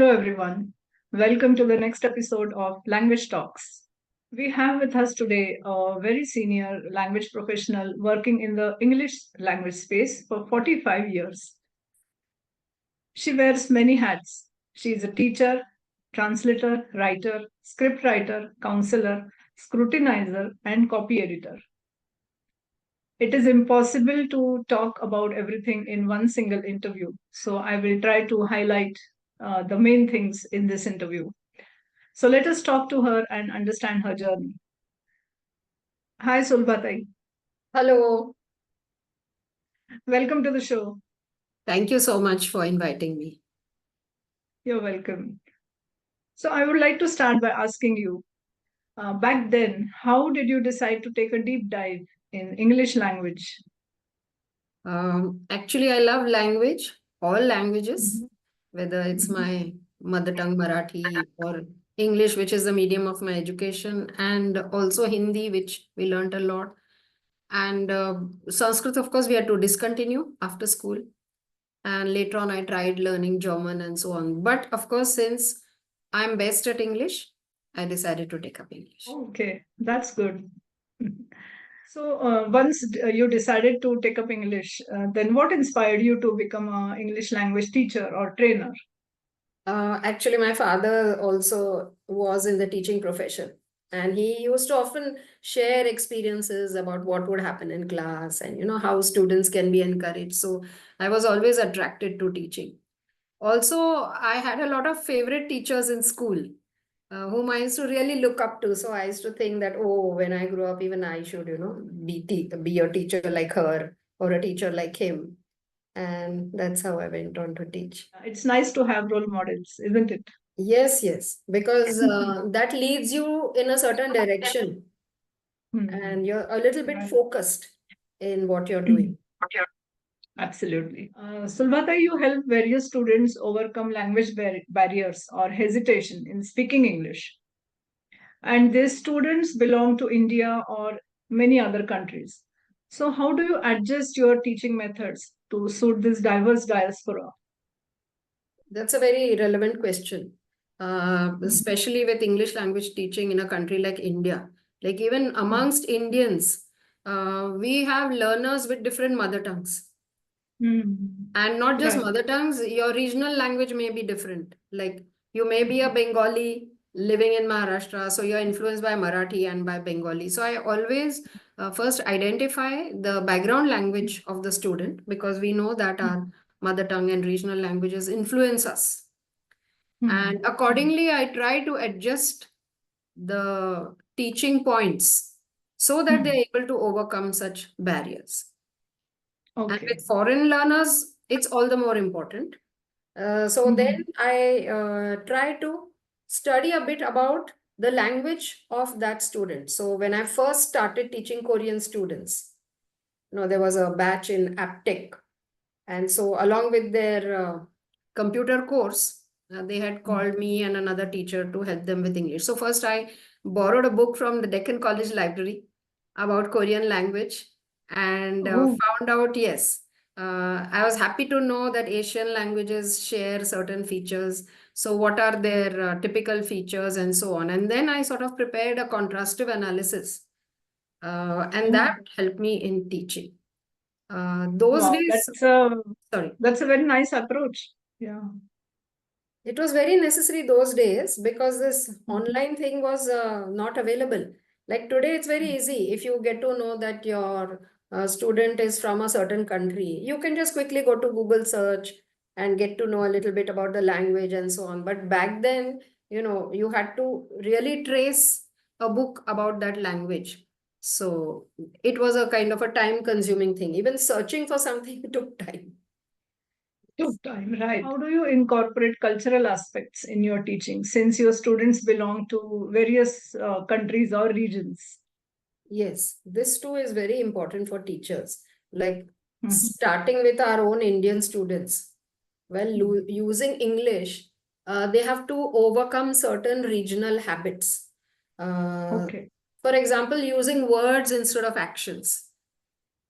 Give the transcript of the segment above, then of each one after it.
everyone. Welcome to the next episode of Language Talks. We have with us today a very senior language professional working in the English language space for 45 years. She wears many hats. She is a teacher, translator, writer, scriptwriter, counselor, scrutinizer, and copy editor. It is impossible to talk about everything in one single interview, so I will try to highlight the main things in this interview. So let us talk to her and understand her journey. Hi, Sulbha. Hello. Welcome to the show. Thank you so much for inviting me. You're welcome. So I would like to start by asking you, back then, how did you decide to take a deep dive in English language? Actually, I love language, all languages, Mhm. whether it's my mother tongue Marathi or English, which is the medium of my education, and also Hindi, which we learned a lot. And Sanskrit, of course, we had to discontinue after school. And later on, I tried learning German and so on. But of course, since I'm best at English, I decided to take up English. Okay, that's good. So once you decided to take up English, then what inspired you to become an English language teacher or trainer? Actually, my father also was in the teaching profession, and he used to often share experiences about what would happen in class and how students can be encouraged. So I was always attracted to teaching. Also, I had a lot of favorite teachers in school whom I used to really look up to. So I used to think that, oh, when I grow up, even I should, be a teacher like her or a teacher like him. And that's how I went on to teach. It's nice to have role models, isn't it? Yes, yes, because that leads you in a certain direction Hmm. and you're a little bit Right. focused in what you're doing. Absolutely. Sulbha, you help various students overcome language barriers or hesitation in speaking English. And these students belong to India or many other countries. So, how do you adjust your teaching methods to suit this diverse diaspora? That's a very relevant question, Mhm. especially with English language teaching in a country like India. Like even Mhm. amongst Indians, we have learners with different mother tongues. Mhm. And not just Right. mother tongues, your regional language may be different. Like you may be a Bengali living in Maharashtra, so you're influenced by Marathi and by Bengali. So I always first identify the background language of the student because we know that our mother tongue and regional languages influence us. And Mhm. accordingly, I try to adjust the teaching points so that Mhm. they're able to overcome such barriers. And Okay. with foreign learners, it's all the more important. So then Mhm. I try to study a bit about the language of that student. So when I first started teaching Korean students, there was a batch in Aptech. And so along with their computer course, they had called me and another teacher to help them with English. So first I borrowed a book from the Deccan College Library about Korean language and Oh. found out, yes, I was happy to know that Asian languages share certain features. So what are their typical features and so on. And then I sort of prepared a contrastive analysis and that Oh. helped me in teaching. Those Wow, days, sorry. that's a very nice approach. Yeah. It was very necessary those days because this online thing was not available. Like today, it's very easy. If you get to know that your student is from a certain country, you can just quickly go to Google search and get to know a little bit about the language and so on. But back then, you had to really trace a book about that language. So it was a kind of a time consuming thing. Even searching for something took time. Took time, right? How do you incorporate cultural aspects in your teaching since your students belong to various countries or regions? Yes, this too is very important for teachers. Like Mhm. starting with our own Indian students, well, using English, they have to overcome certain regional habits. Uh, Okay. for example, using words instead of actions.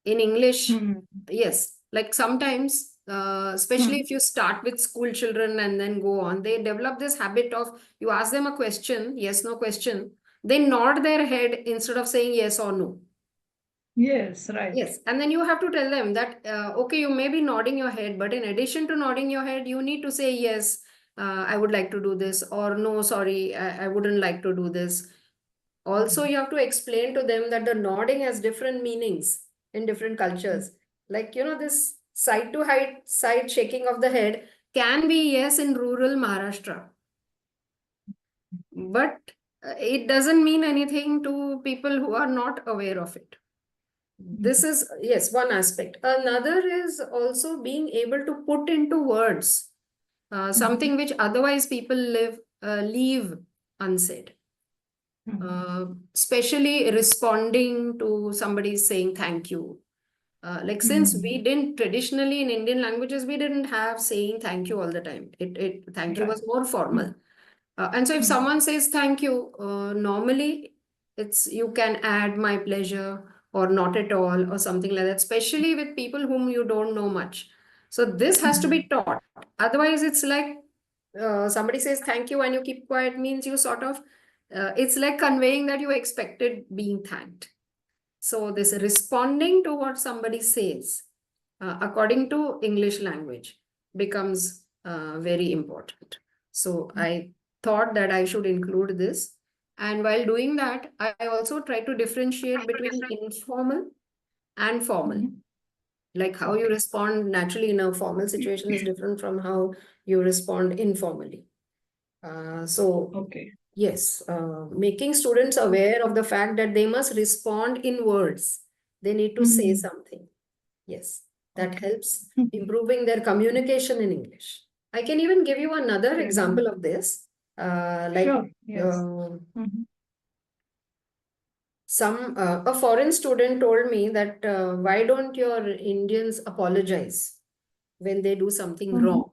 In English, Mhm. yes, like sometimes especially if you start with school children and then go on, they develop this habit of, you ask them a question, yes, no question, they nod their head instead of saying yes or no. Yes, right. Yes, and then you have to tell them that, okay, you may be nodding your head, but in addition to nodding your head, you need to say, yes, I would like to do this, or no, sorry, I wouldn't like to do this. Also, you have to explain to them that the nodding has different meanings in different cultures. Like, this side to side shaking of the head can be yes in rural Maharashtra, but it doesn't mean anything to people who are not aware of it. This is, yes, one aspect. Another is also being able to put into words something which otherwise people leave unsaid. Especially responding to somebody saying thank you. Like, since we didn't traditionally in Indian languages, we didn't have saying thank you all the time. Thank you was more formal. And so if someone says thank you, normally you can add my pleasure or not at all or something like that, especially with people whom you don't know much. So this has to be taught. Otherwise, it's like somebody says thank you and you keep quiet means you sort of, it's like conveying that you expected being thanked. So this responding to what somebody says according to English language becomes very important. So I thought that I should include this. And while doing that, I also try to differentiate between informal and formal. Like how you respond naturally in a formal situation is different from how you respond informally. Okay. Yes, making students aware of the fact that they must respond in words. They need to say something. Yes, that helps improving their communication in English. I can even give you another example of this. Sure. Yes. A foreign student told me that why don't your Indians apologize when they do something wrong?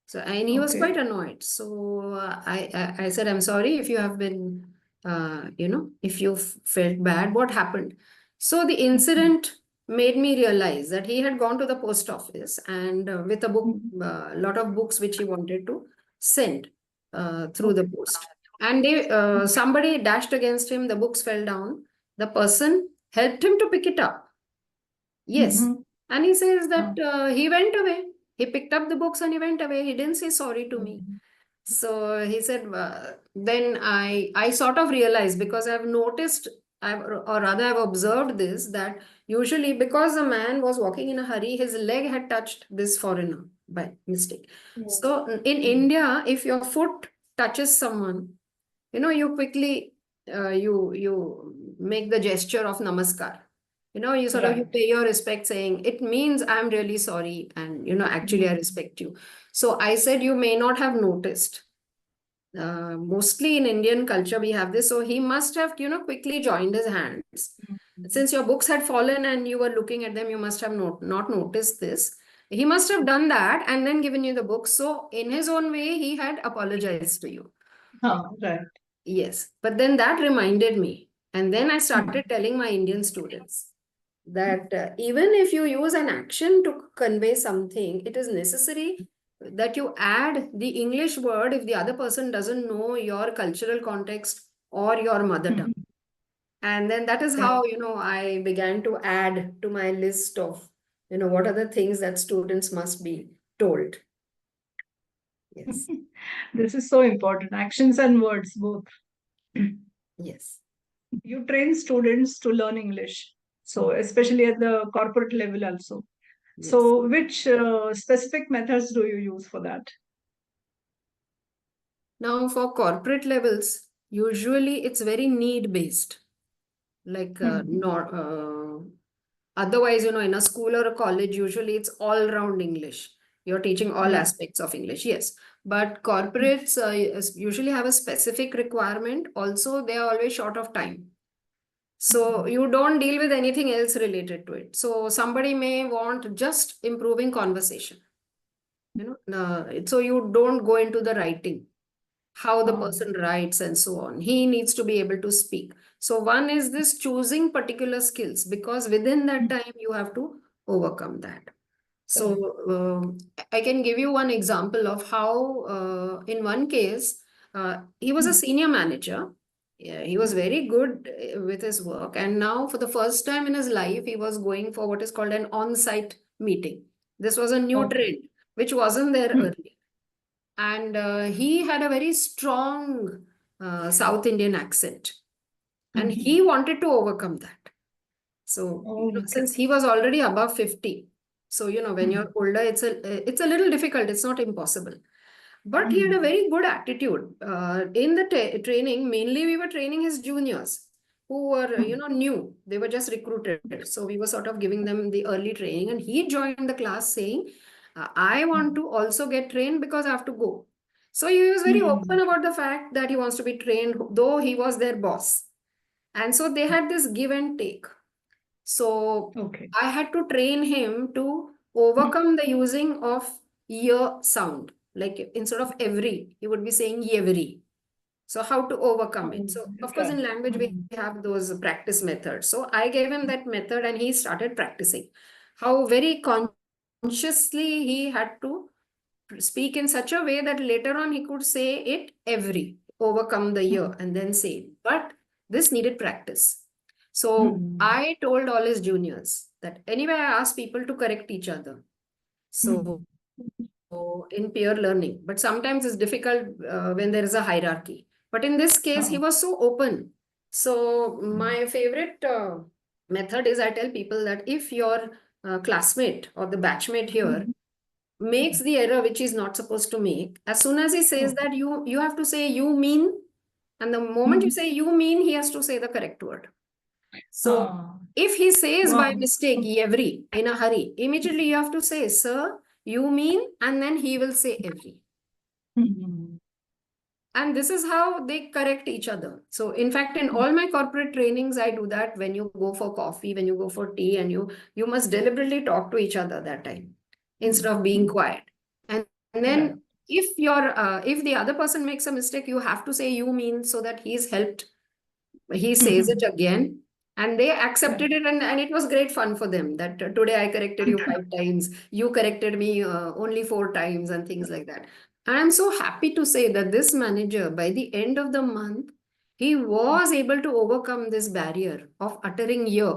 So, and he was quite annoyed. So I said, I'm sorry if you have been, if you felt bad, what happened? So the incident made me realize that he had gone to the post office and with a book, a lot of books which he wanted to send through the post. And somebody dashed against him, the books fell down. The person helped him to pick it up. Yes. And he says that he went away. He picked up the books and he went away. He didn't say sorry to me. So he said, then I sort of realized, because I've noticed, or rather I've observed this, that usually because the man was walking in a hurry, his leg had touched this foreigner by mistake. So in India, if your foot touches someone, you quickly, you make the gesture of namaskar. You sort of, you pay your respect saying, it means I'm really sorry. And, actually I respect you. So I said, you may not have noticed. Mostly in Indian culture, we have this. So he must have, quickly joined his hands. Since your books had fallen and you were looking at them, you must have not noticed this. He must have done that and then given you the book. So in his own way, he had apologized to you. Right. Yes. But then that reminded me. And then I started telling my Indian students that even if you use an action to convey something, it is necessary that you add the English word if the other person doesn't know your cultural context or your mother tongue. And then that is how, I began to add to my list of, what are the things that students must be told. Yes. This is so important. Actions and words, both. Yes. You train students to learn English. So, especially at the corporate level also. Yes. So, which specific methods do you use for that? Now, for corporate levels, usually it's very need-based. Like, otherwise, in a school or a college, usually it's all-round English. You're teaching all aspects of English, yes. But corporates usually have a specific requirement. Also, they are always short of time. So you don't deal with anything else related to it. So somebody may want just improving conversation. So you don't go into the writing, how the person writes and so on. He needs to be able to speak. So one is this choosing particular skills, because within that time you have to overcome that. So I can give you one example of how, in one case, he was a senior manager. Yeah, he was very good with his work. And now, for the first time in his life, he was going for what is called an on-site meeting. This was a new Okay. trend, which wasn't there Hmm. earlier. And he had a very strong South Indian accent. And Mhm. he wanted to overcome that. So, Oh, okay. since he was already above 50, so, when Hmm. you're older, it's a little difficult. It's not impossible. But he had a Hmm. very good attitude. In the training, mainly we were training his juniors who were, Hmm. new. They were just recruited. So we were sort of giving them the early training. And he joined the class saying, I want to also get trained because I have to go. So he was very Hmm. open about the fact that he wants to be trained, though he was their boss. And so they had this give and take. So Okay. I had to train him to Hmm. overcome the using of year sound. Like instead of every, he would be saying every. So how to overcome it? Oh, So of course okay. in language we Hmm. have those practice methods. So I gave him that method and he started practicing. How very consciously he had to speak in such a way that later on he could say it every, overcome the year and then say it. But this needed practice. So Hmm. I told all his juniors that anyway, I asked people to correct each other. So Hmm. in peer learning, but sometimes it's difficult when there is a hierarchy. But in this case, he Oh. was so open. So my favorite method is I tell people that if your classmate or the batchmate here Hmm. makes the error which he's not supposed to make, as soon as he says Okay. that you have to say you mean, and the moment you Hmm. say you mean, he has to say the correct word. So Ah. if he says by Wow. mistake every in a hurry, immediately you have to say sir, you mean, and then he will say every. Hmm. And this is how they correct each other. So in fact, in all my corporate trainings, I do that. When you go for coffee, when you go for tea, and you must deliberately talk to each other that time instead of being Hmm. quiet. And Right. then if the other person makes a mistake, you have to say you mean, so that he's helped. He says it again, and they Right. accepted it, and it was great fun for them that today I corrected you 5 times, you corrected me only 4 times, and things like that. And I'm so happy to say that this manager, by the end of the month, he was able to overcome this barrier of uttering year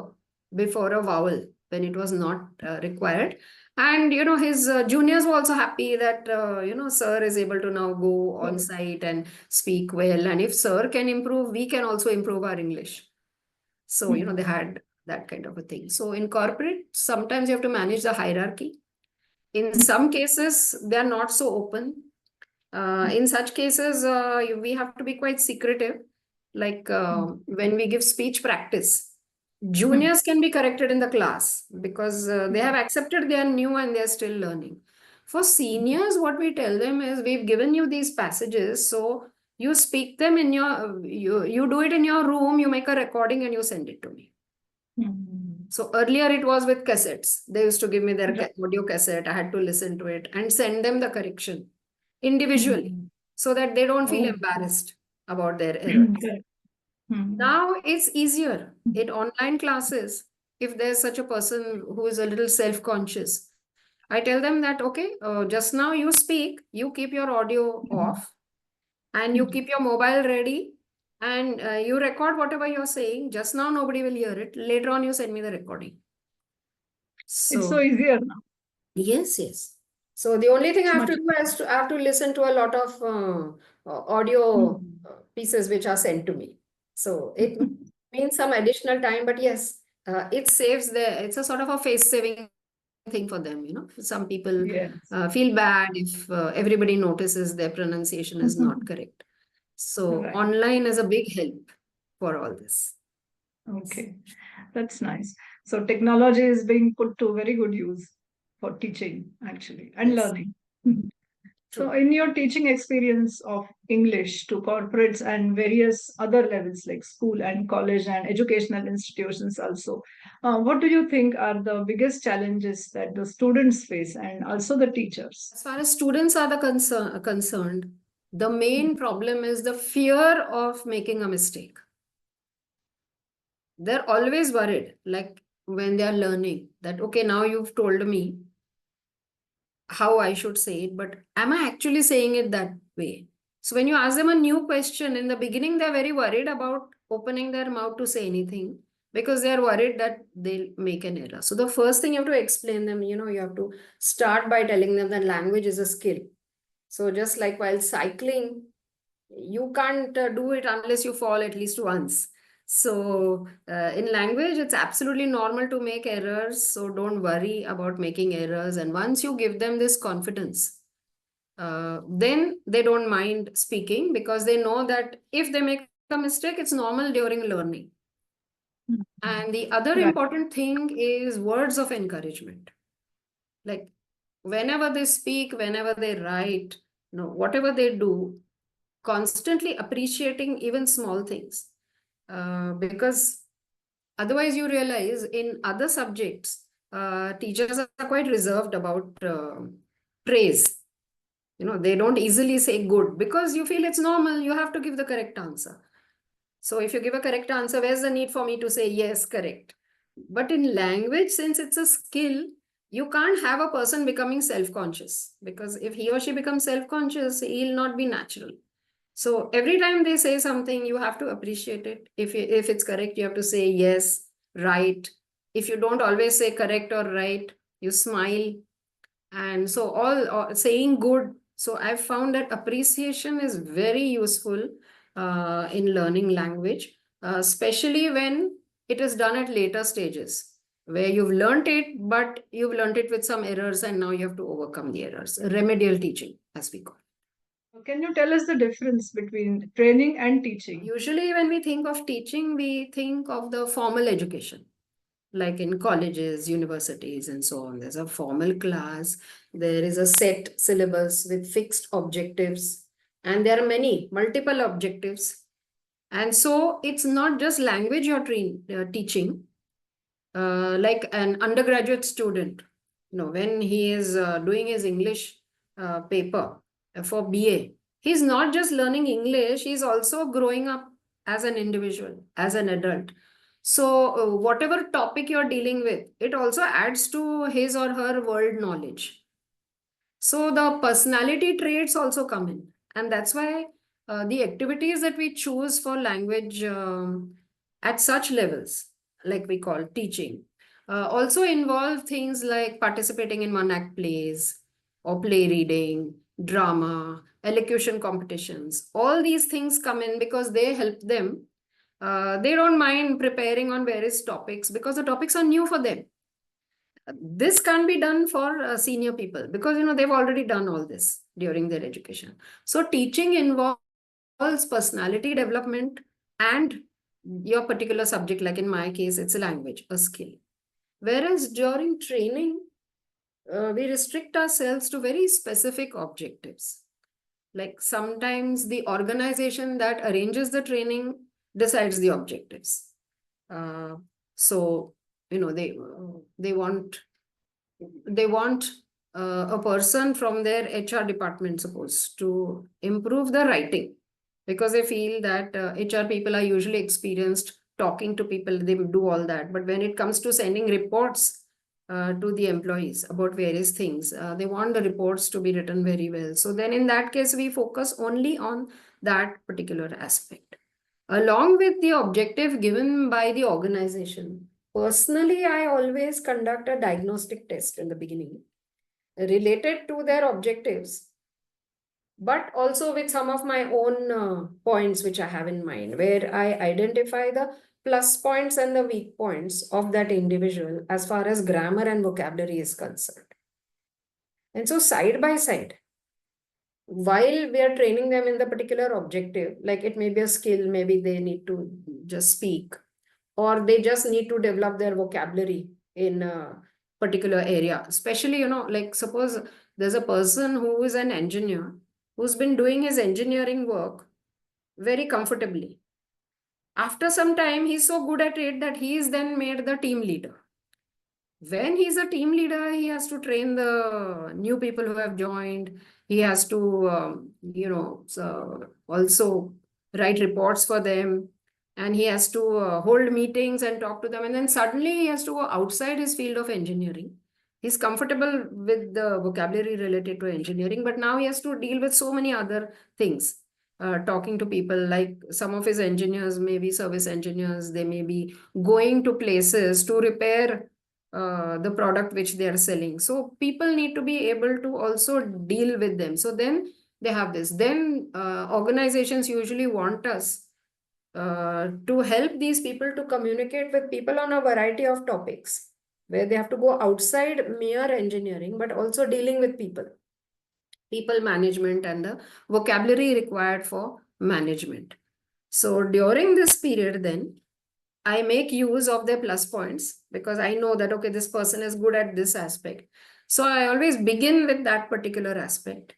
before a vowel when it was not required. And his juniors were also happy that sir is able to now go on Good. site and speak well. And if sir can improve, we can also improve our English. So, they Hmm. had that kind of a thing. So in corporate, sometimes you have to manage the hierarchy. In some cases, they are not so open. In such cases, we have to be quite secretive. Like when we give speech practice, Hmm. juniors can be corrected in the class because they have Right. accepted they are new and they're still learning. For seniors, what we tell them is we've given you these passages, so you speak them in you do it in your room, you make a recording and you send it to me. Hmm. So earlier it was with cassettes. They used to give me their Right. audio cassette. I had to listen to it and send them the correction individually Hmm. so that they don't feel Oh. embarrassed about their errors. Correct. Hmm. Now it's easier in online classes. If there's such a person who is a little self-conscious, I tell them that, okay, just now you speak, you keep your audio Hmm. off and you keep your mobile ready and you record whatever you're saying. Just now, nobody will hear it. Later on, you send me the recording. It's so So easier now. yes, yes. So the only thing I It's have much. to do is I have to listen to a lot of audio Hmm. pieces which are sent to me. So it means some additional time, but yes, it saves it's a sort of a face-saving thing for them. Some people Yes. feel bad if everybody notices their pronunciation is not correct. So Right. online is a big help for all this. Okay. That's nice. So technology is being put to very good use for teaching, actually, and Yes, learning. So, true. in your teaching experience of English to corporates and various other levels like school and college and educational institutions, also, what do you think are the biggest challenges that the students face and also the teachers? As far as students are concerned, the main problem is the fear of making a mistake. They're always worried, like when they are learning, that, okay, now you've told me. how I should say it, but am I actually saying it that way? So when you ask them a new question in the beginning, they're very worried about opening their mouth to say anything because they're worried that they'll make an error. So the first thing you have to explain them, you have to start by telling them that language is a skill. So just like while cycling, you can't do it unless you fall at least once. So in language, it's absolutely normal to make errors. So don't worry about making errors. And once you give them this confidence, then they don't mind speaking because they know that if they make a mistake, it's normal during learning. And the other Right. important thing is words of encouragement. Like whenever they speak, whenever they write, whatever they do, constantly appreciating even small things. Because otherwise you realize in other subjects, teachers are quite reserved about praise. They don't easily say good because you feel it's normal. You have to give the correct answer. So if you give a correct answer, where's the need for me to say yes, correct? But in language, since it's a skill, you can't have a person becoming self-conscious because if he or she becomes self-conscious, he'll not be natural. So every time they say something, you have to appreciate it. If it's correct, you have to say yes, right. If you don't always say correct or right, you smile. And so all saying good. So I've found that appreciation is very useful in learning language, especially when it is done at later stages where you've learned it, but you've learned it with some errors and now you have to overcome the errors. Remedial teaching, as we call it. Can you tell us the difference between training and teaching? Usually, when we think of teaching, we think of the formal education, like in colleges, universities, and so on. There's a formal class, there is a set syllabus with fixed objectives, and there are multiple objectives. And so it's not just language you're teaching, like an undergraduate student, when he is doing his English paper for BA, he's not just learning English, he's also growing up as an individual, as an adult. So whatever topic you're dealing with, it also adds to his or her world knowledge. So the personality traits also come in. And that's why the activities that we choose for language at such levels, like we call teaching, also involve things like participating in one-act plays or play reading, drama, elocution competitions. All these things come in because they help them. They don't mind preparing on various topics because the topics are new for them. This can't be done for senior people because they've already done all this during their education. So teaching involves personality development and your particular subject, like in my case it's a language, a skill. Whereas during training we restrict ourselves to very specific objectives. Like sometimes the organization that arranges the training decides the objectives. So they want a person from their HR department, suppose, to improve the writing because they feel that HR people are usually experienced talking to people, they do all that. But when it comes to sending reports to the employees about various things, they want the reports to be written very well. So then in that case, we focus only on that particular aspect, along with the objective given by the organization. Personally, I always conduct a diagnostic test in the beginning related to their objectives, but also with some of my own points which I have in mind, where I identify the plus points and the weak points of that individual as far as grammar and vocabulary is concerned. And so side by side, while we are training them in the particular objective, like it may be a skill, maybe they need to just speak, or they just need to develop their vocabulary in a particular area. Especially, like suppose there's a person who is an engineer who's been doing his engineering work very comfortably. After some time, he's so good at it that he is then made the team leader. When he's a team leader, he has to train the new people who have joined. He has to, also write reports for them. And he has to hold meetings and talk to them. And then suddenly he has to go outside his field of engineering. He's comfortable with the vocabulary related to engineering, but now he has to deal with so many other things. Talking to people, like some of his engineers may be service engineers, they may be going to places to repair the product which they are selling. So people need to be able to also deal with them. So then they have this. Then organizations usually want us to help these people to communicate with people on a variety of topics, where they have to go outside mere engineering, but also dealing with people management, and the vocabulary required for management. So during this period, then I make use of their plus points, because I know that, okay, this person is good at this aspect. So I always begin with that particular aspect.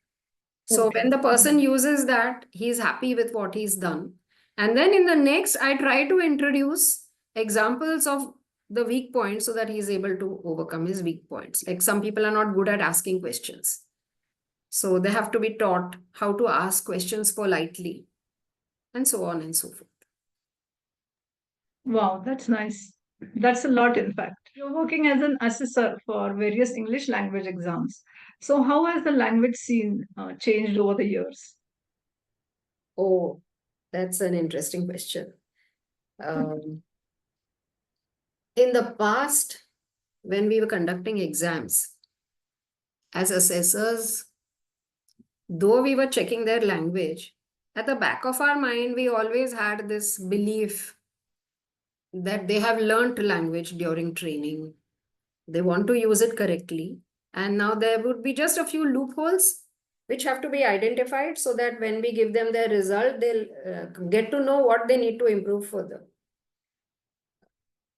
So Okay. when the person uses that, he's happy with what he's done. And then in the next, I try to introduce examples of the weak points so that he's able to overcome his weak points. Like some people are not good at asking questions. So they have to be taught how to ask questions politely, and so on and so forth. Wow, that's nice. That's a lot, in fact. You're working as an assessor for various English language exams. So, how has the language scene changed over the years? Oh, that's an interesting question. Um, in the past, when we were conducting exams as assessors, though we were checking their language, at the back of our mind, we always had this belief that they have learnt language during training. They want to use it correctly. And now there would be just a few loopholes which have to be identified, so that when we give them their result, they'll get to know what they need to improve further.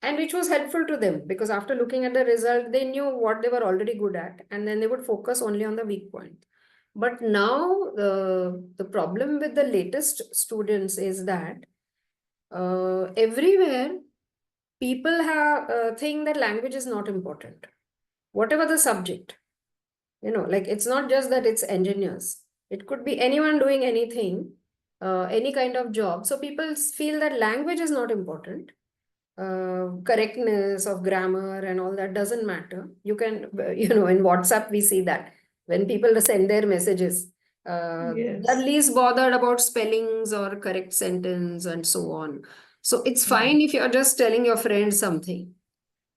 And which was helpful to them, because after looking at the result, they knew what they were already good at, and then they would focus only on the weak point. But now the problem with the latest students is that everywhere people have think that language is not important, whatever the subject. Like it's not just that it's engineers, it could be anyone doing anything, any kind of job. So people feel that language is not important. Correctness of grammar and all that doesn't matter. You can, in WhatsApp, we see that when people send their messages, they're Yes. least bothered about spellings or correct sentence and so on. So it's Mm. fine if you're just telling your friend something.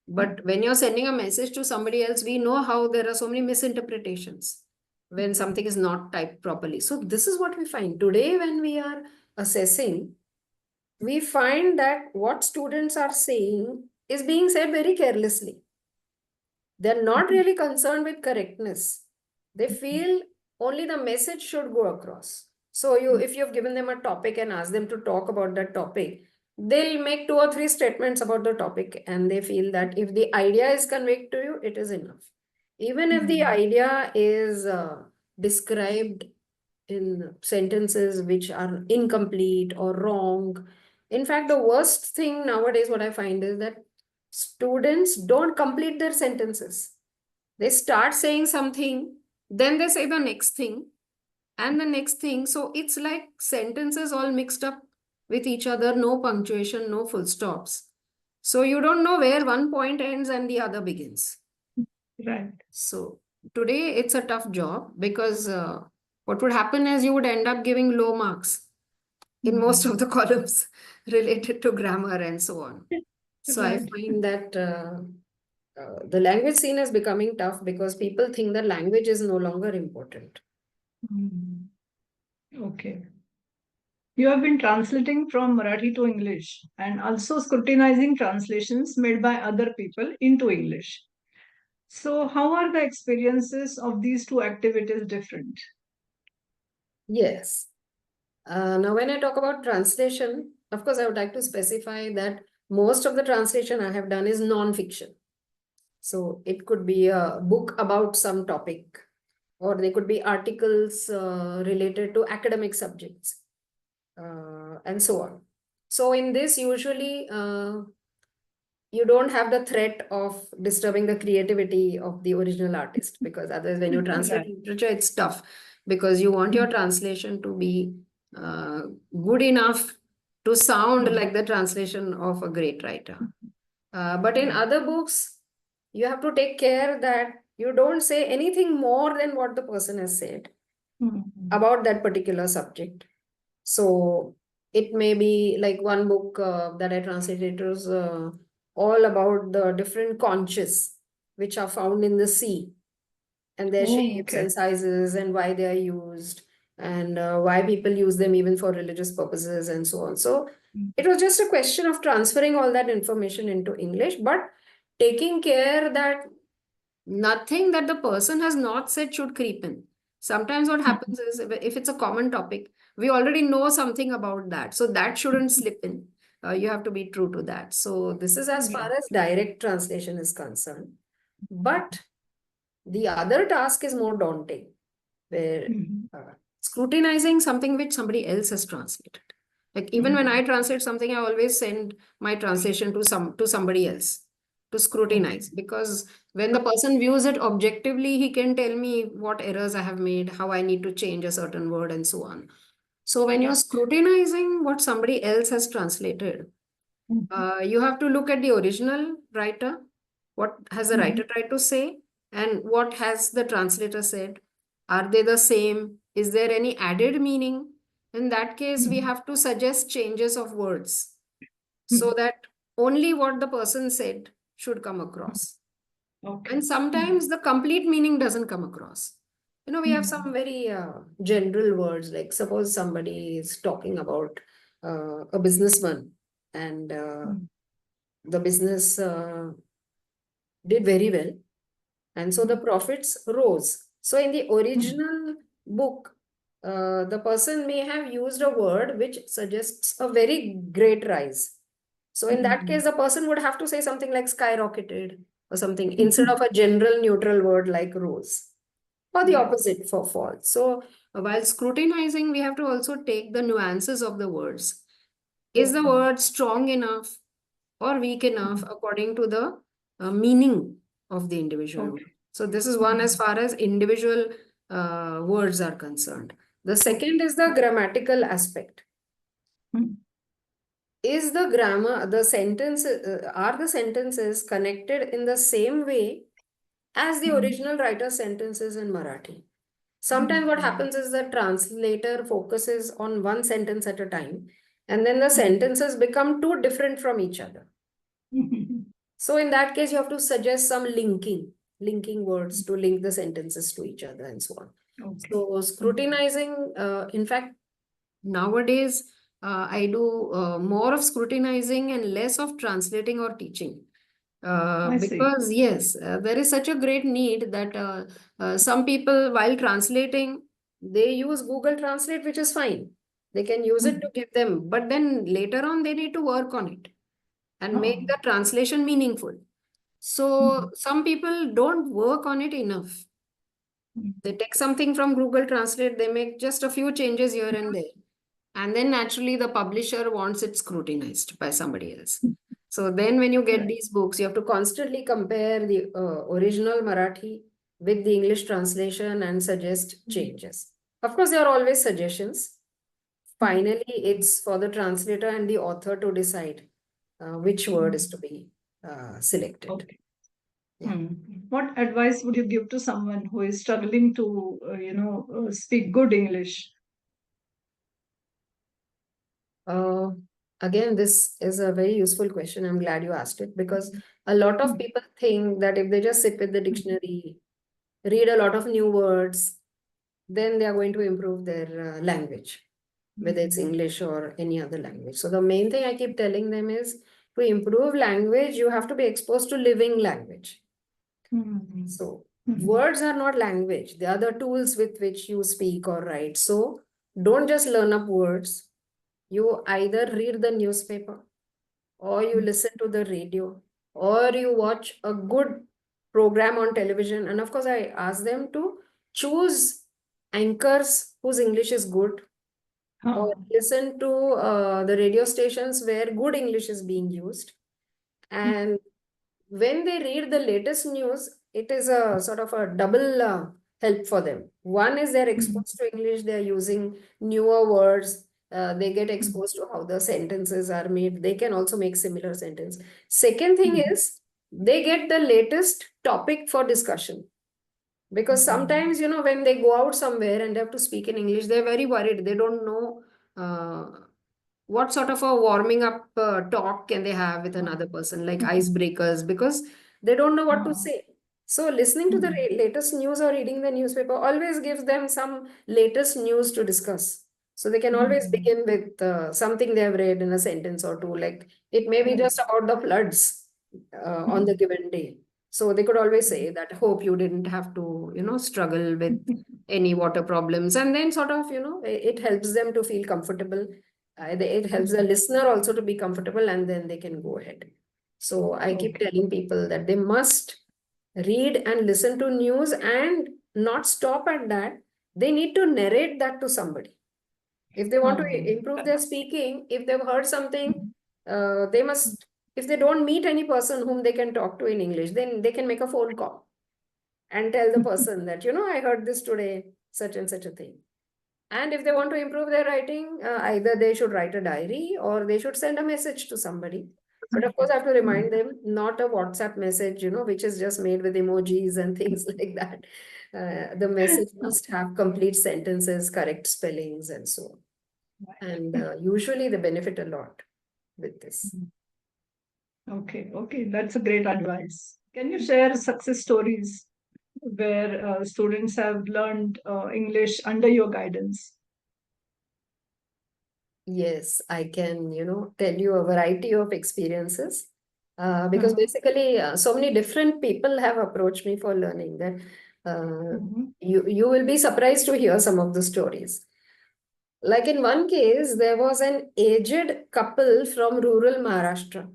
But when you're sending a message to somebody else, we know how there are so many misinterpretations when something is not typed properly. So this is what we find today when we are assessing. We find that what students are saying is being said very carelessly. They're not really concerned with correctness. They feel only the message should go across. So if you've given them a topic and asked them to talk about that topic, they'll make 2 or 3 statements about the topic, and they feel that if the idea is conveyed to you, it is enough. Even if the Mm. idea is described in sentences which are incomplete or wrong. In fact, the worst thing nowadays, what I find is that students don't complete their sentences. They start saying something, then they say the next thing and the next thing. So it's like sentences all mixed up with each other, no punctuation, no full stops. So you don't know where one point ends and the other begins. Right. So today it's a tough job, because what would happen is you would end up giving low marks in most of Mm. the columns related to grammar and so on. So I Right. find that the language scene is becoming tough, because people think that language is no longer important. Mm. Okay. You have been translating from Marathi to English and also scrutinizing translations made by other people into English. So, how are the experiences of these two activities different? Yes. Now, when I talk about translation, of course, I would like to specify that most of the translation I have done is non-fiction. So it could be a book about some topic, or they could be articles related to academic subjects, and so on. So in this, usually you don't have the threat of disturbing the creativity of the original artist, because otherwise when you translate Right. literature, it's tough, because you want your translation to be uh, good enough to sound Mm. like the translation of a great writer. But in Right. other books, you have to take care that you don't say anything more than what the person has said about that particular subject. So it may be like one book that I translated, it was all about the different conches which are found in the sea, and their Oh, shapes okay. and sizes and why they are used, and why people use them even for religious purposes and so on. So it was just a question of transferring all that information into English, but taking care that nothing that the person has not said should creep in. Sometimes what happens is, if it's a common topic, we already know something about that. So that shouldn't slip in. You have to be true to that. So this is as Yeah. far as direct translation is concerned. But the other task is more daunting, where scrutinizing something which somebody else has translated. Like even when I translate something, I always send my translation to somebody else to scrutinize, because when the person views it objectively, he can tell me what errors I have made, how I need to change a certain word, and so on. So when you're scrutinizing what somebody else has translated, you have to look at the original writer, what has the writer tried to say, and what has the translator said. Are they the same? Is there any added meaning? In that case, we have to suggest changes of words so that only what the person said should come across. And Okay. sometimes the complete meaning doesn't come across. You know, we have some very general words, like suppose somebody is talking about a businessman, and the business did very well, and so the profits rose. So in the original book, the person may have used a word which suggests a very great rise. So in that case, the person would have to say something like skyrocketed or something, instead of a general neutral word like rose, or the opposite for fall. So while scrutinizing, we have to also take the nuances of the words. Is the word strong enough or weak enough according to the meaning of the individual word? So this is one as far as individual words are concerned. The second is the grammatical aspect. Is the grammar, the sentence, are the sentences connected in the same way as the original writer's sentences in Marathi? Sometimes what happens is the translator focuses on one sentence at a time, and then the sentences become too different from each other. So in that case, you have to suggest some linking words to link the sentences to each other and so on. So scrutinizing, in fact, nowadays, I do more of scrutinizing and less of translating or teaching. Because yes, there is such a great need that some people, while translating, they use Google Translate, which is fine. They can use it to give them, but then later on, they need to work on it and make the translation meaningful. So some people don't work on it enough. They take something from Google Translate, they make just a few changes here and there. And then naturally the publisher wants it scrutinized by somebody else. So then when you get these books, you have to constantly compare the original Marathi with the English translation and suggest changes. Of course, there are always suggestions. Finally, it's for the translator and the author to decide which word is to be selected. Yeah. What advice would you give to someone who is struggling to, speak good English? Again, this is a very useful question. I'm glad you asked it, because a lot of people think that if they just sit with the dictionary, read a lot of new words, then they are going to improve their language, whether it's English or any other language. So the main thing I keep telling them is, to improve language, you have to be exposed to living language. So words are not language. They are the tools with which you speak or write. So don't just learn up words. You either read the newspaper, or you listen to the radio, or you watch a good program on television. And of course, I ask them to choose anchors whose English is good, or listen to the radio stations where good English is being used. And when they read the latest news, it is a sort of a double help for them. One is they're exposed to English, they're using newer words, they get exposed to how the sentences are made. They can also make similar sentence. Second thing is, they get the latest topic for discussion. Because sometimes, when they go out somewhere and they have to speak in English, they're very worried. They don't know what sort of a warming up talk can they have with another person, like icebreakers, because they don't know what to say. So listening to the latest news or reading the newspaper always gives them some latest news to discuss. So they can always begin with something they have read in a sentence or two, like it may be just about the floods on the given day. So they could always say that, hope you didn't have to, struggle with any water problems. And then sort of, it helps them to feel comfortable. It helps the listener also to be comfortable, and then they can go ahead. So I keep telling people that they must read and listen to news and not stop at that. They need to narrate that to somebody. If they want to improve their speaking, if they've heard something, they must, if they don't meet any person whom they can talk to in English, then they can make a phone call and tell the person that, I heard this today, such and such a thing. And if they want to improve their writing, either they should write a diary or they should send a message to somebody. But of course, I have to remind them, not a WhatsApp message, which is just made with emojis and things like that. The message must have complete sentences, correct spellings, and so on. And usually they benefit a lot with this. Okay, that's a great advice. Can you share success stories where students have learned English under your guidance? Yes, I can, tell you a variety of experiences. Because basically, so many different people have approached me for learning that you will be surprised to hear some of the stories. Like in one case, there was an aged couple from rural Maharashtra.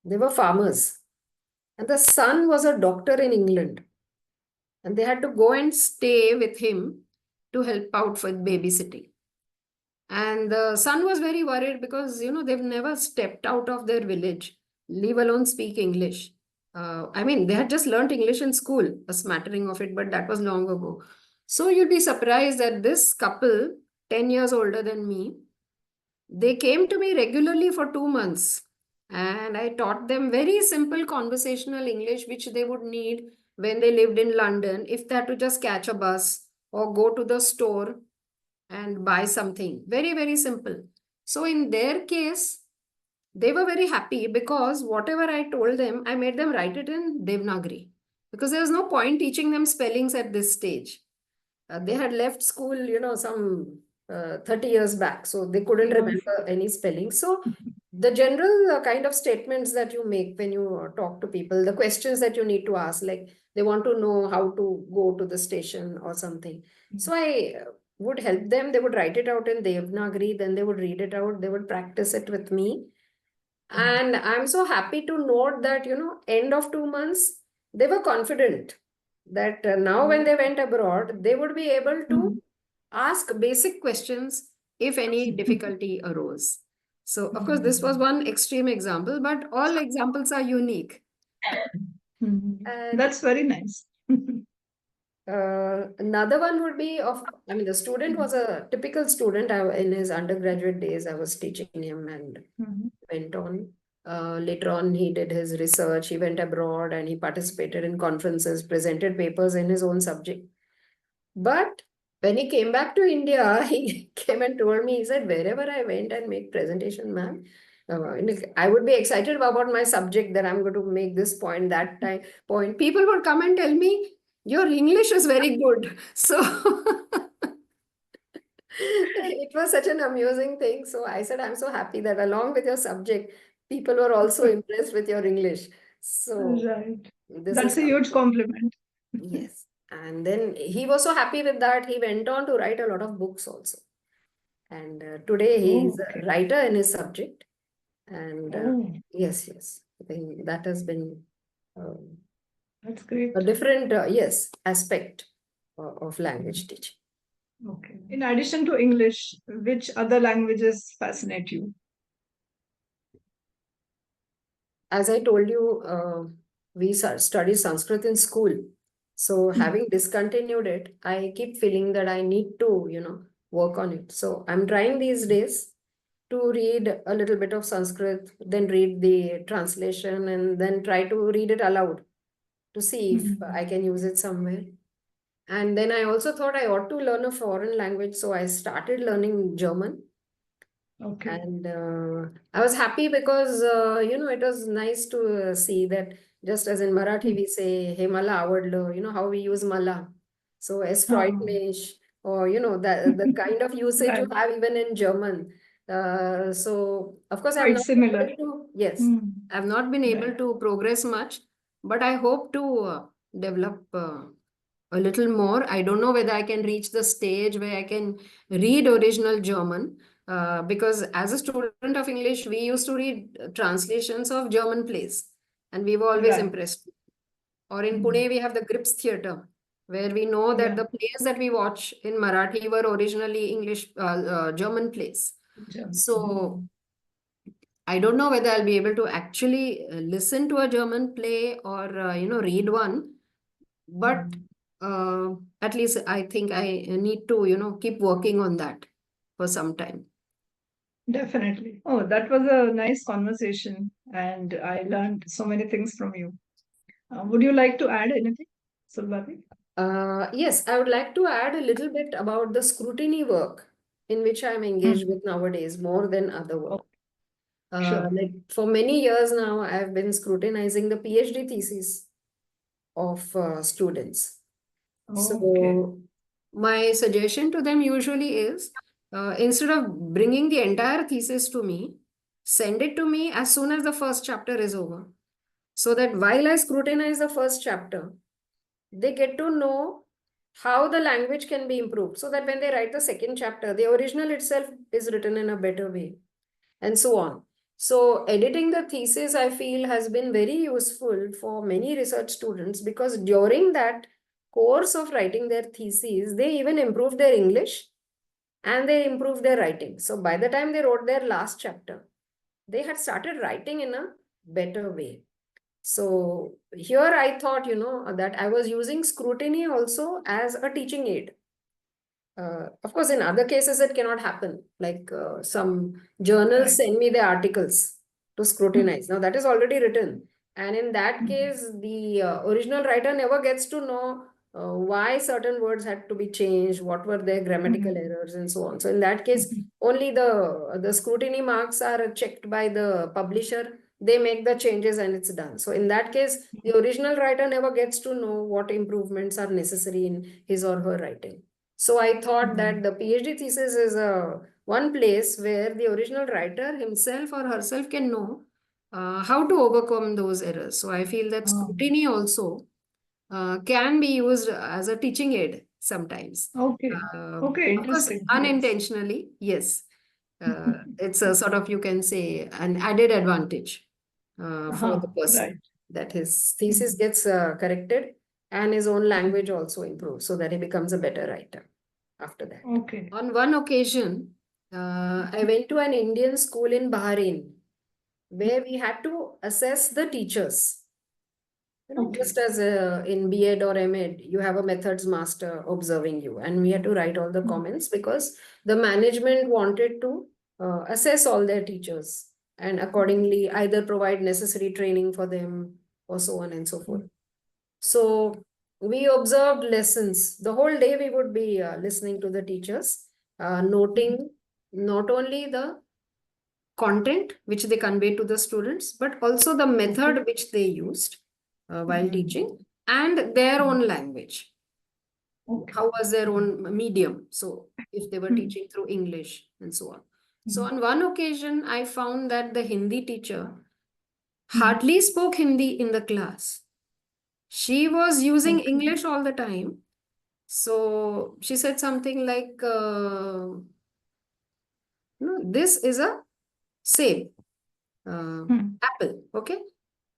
They were farmers, and the son was a doctor in England. And they had to go and stay with him to help out with babysitting. And the son was very worried because, they've never stepped out of their village, leave alone speak English. I mean, they had just learnt English in school, a smattering of it, but that was long ago. So you'd be surprised that this couple, 10 years older than me, they came to me regularly for 2 months. And I taught them very simple conversational English, which they would need when they lived in London, if they had to just catch a bus or go to the store and buy something. Very, very simple. So in their case, they were very happy because whatever I told them, I made them write it in Devanagari. Because there was no point teaching them spellings at this stage. They had left school, some 30 years back. So they couldn't remember any spelling. So the general kind of statements that you make when you talk to people, the questions that you need to ask, like they want to know how to go to the station or something. So I would help them. They would write it out in Devanagari, then they would read it out, they would practice it with me. And I'm so happy to note that, end of 2 months, they were confident that now when they went abroad, they would be able to ask basic questions if any difficulty arose. So, of course, this was one extreme example, but all examples are unique. That's very nice. Another one would be the student was a typical student. In his undergraduate days, I was teaching him and went on. Later on, he did his research, he went abroad and he participated in conferences, presented papers in his own subject. But when he came back to India, he came and told me, he said, wherever I went and made presentation, ma'am, I would be excited about my subject that I'm going to make this point, that time point. People would come and tell me, your English is very good. So it was such an amusing thing. So I said, I'm so happy that along with your subject, people were also impressed with your English. So right. this That's is a huge compliment. yes. And then he was so happy with that. He went on to write a lot of books also. And today he is a writer in his subject. And yes, I think that has been that's great. a different, aspect of language teaching. Okay. In addition to English, which other languages fascinate you? As I told you, we studied Sanskrit in school. So having discontinued it, I keep feeling that I need to, work on it. So I'm trying these days. to read a little bit of Sanskrit, then read the translation, and then try to read it aloud to see if I can use it somewhere. And then I also thought I ought to learn a foreign language, so I started learning German. Okay. And I was happy because, it was nice to see that just as in Marathi we say, "Hey mala avadlo," how we use mala. So, es freut Oh. mich, or, the kind of usage you Right. have even in German. So, of course, I've Quite not been similar. able to, yes, Hmm. I've not been able Right. to progress much, but I hope to develop a little more. I don't know whether I can reach the stage where I can read original German, because as a student of English, we used to read translations of German plays, and we were always Right. impressed. Or in Hmm. Pune, we have the Grips Theatre, where we know that Yeah. the plays that we watch in Marathi were originally German plays. German. So I don't know whether I'll be able to actually listen to a German play or read one, but Hmm. uh, at least I think I need to keep working on that for some time. Definitely. Oh, that was a nice conversation, and I learned so many things from you. Would you like to add anything, Sulbati? Yes, I would like to add a little bit about the scrutiny work in which I'm engaged Hmm. with nowadays more than other Oh, work. sure. Like for many years now, I've been scrutinizing the PhD thesis of students. Okay. So my suggestion to them usually is, instead of bringing the entire thesis to me, send it to me as soon as the first chapter is over. So that while I scrutinize the first chapter, they get to know how the language can be improved, so that when they write the second chapter, the original itself is written in a better way, and so on. So editing the thesis, I feel, has been very useful for many research students, because during that course of writing their theses, they even improved their English and they improved their writing. So by the time they wrote their last chapter, they had started writing in a better way. So here I thought, that I was using scrutiny also as a teaching aid. Of course, in other cases, it cannot happen. Like some journals Right. send me the articles to scrutinize. Now, that is already written. And in that Hmm. case, the original writer never gets to know why certain words had to be changed, what were their grammatical Hmm. errors, and so on. So, in that case, only the scrutiny marks are checked by the publisher. They make the changes and it's done. So, in that case, the original writer never gets to know what improvements are necessary in his or her writing. So I thought that the PhD thesis is one place where the original writer himself or herself can know how to overcome those errors. So I feel that Um, scrutiny also can be used as a teaching aid sometimes. okay. Okay. Of course, Interesting. Yes. unintentionally, yes. It's a sort of, you can say, an added advantage for the person, Right. that his thesis Hmm. gets corrected and his own language also improves, so that he becomes a better writer after that. Okay. On one occasion, I went to an Indian school in Bahrain where we had to assess the teachers. Okay. Just as in B.Ed or M.Ed, you have a methods master observing you, and we had to write all the Hmm. comments because the management wanted to assess all their teachers and accordingly either provide necessary training for them or so on and so forth. So we observed lessons. The whole day we would be listening to the teachers, noting not only the content which they convey to the students, but also the Okay. method which they used while Hmm. teaching, and their own language. Okay. How was their own medium? So if they were Hmm. teaching through English and so on. So Hmm. on one occasion, I found that the Hindi teacher Hmm. hardly spoke Hindi in the class. She was using Okay. English all the time. So she said something like, no, this is a same Hmm. apple. Okay.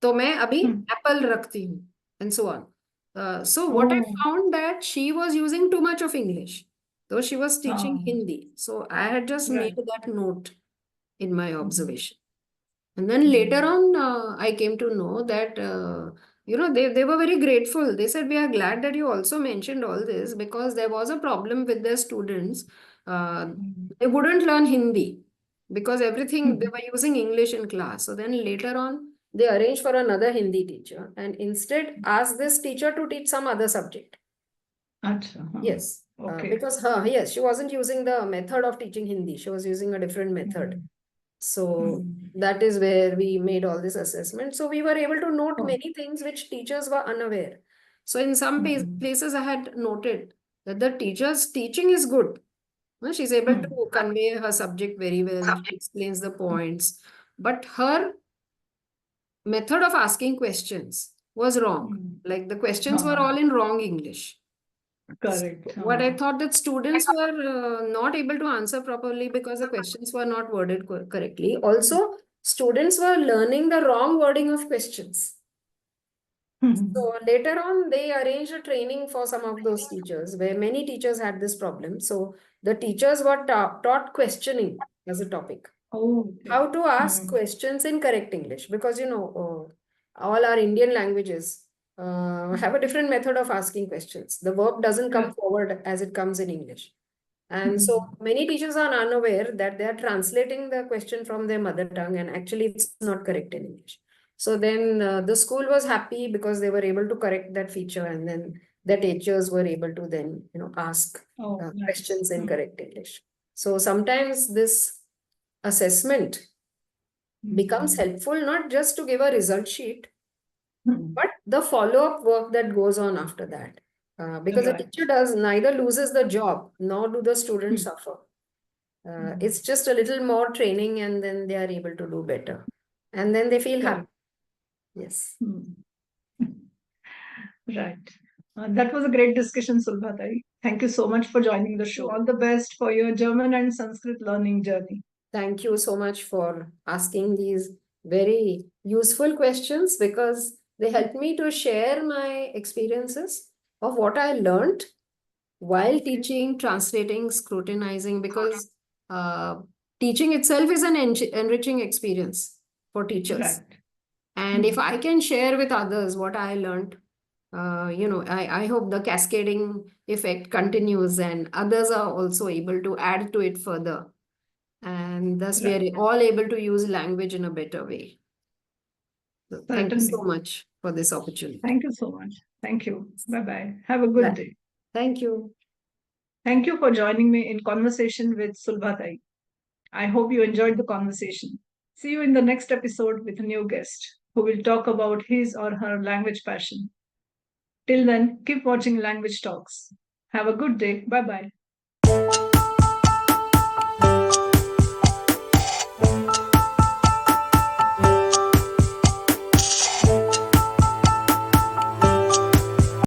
तो मैं अभी Hmm. apple रखती हूँ, and so on. So what I Oh. found that she was using too much of English, though she was teaching Um, Hindi. So I had just made right. that note in my Hmm. observation. And then later Hmm. on, I came to know that, they were very grateful. They said, we are glad that you also mentioned all this, because there was a problem with their students. Uh, Hmm. they wouldn't learn Hindi. because everything they were using English in class. So then later on, they arranged for another Hindi teacher and instead asked this teacher to teach some other subject. Acha, Yes, okay. because yes, she wasn't using the method of teaching Hindi. She was using a different method. So that is where we made all this assessment. So we were able to note many things which teachers were unaware. So in some places I had noted that the teacher's teaching is good. No, she's able to convey her subject very well, she explains the points, but her method of asking questions was wrong. Like the questions were all in wrong English. Correct. What I thought that students were not able to answer properly because the questions were not worded correctly. Also, students were learning the wrong wording of questions. So later on, they arranged a training for some of those teachers where many teachers had this problem. So the teachers were taught questioning as a topic. Oh, How to ask questions in correct English, because all our Indian languages have a different method of asking questions. The verb doesn't come forward as it comes in English. And so many teachers are unaware that they are translating the question from their mother tongue and actually it's not correct in English. So then the school was happy because they were able to correct that feature, and then the teachers were able to then ask questions in correct English. So sometimes this assessment becomes helpful not just to give a result sheet, but the follow-up work that goes on after that. Because a teacher neither loses the job nor do the students suffer. It's just a little more training and then they are able to do better. And then they feel happy. Yes. Right. That was a great discussion, Sulabha. Thank you so much for joining the show. All the best for your German and Sanskrit learning journey. Thank you so much for asking these very useful questions, because they help me to share my experiences of what I learned while teaching, translating, scrutinizing, because teaching itself is an enriching experience for teachers. Right. And if I can share with others what I learned, I hope the cascading effect continues and others are also able to add to it further. And thus we are all able to use language in a better way. So thank you so much for this opportunity. Thank you so much. Thank you. Bye-bye. Have a good day. Thank you. Thank you for joining me in conversation with Sulabha. I hope you enjoyed the conversation. See you in the next episode with a new guest who will talk about his or her language passion. Till then, keep watching Language Talks. Have a good day. Bye bye.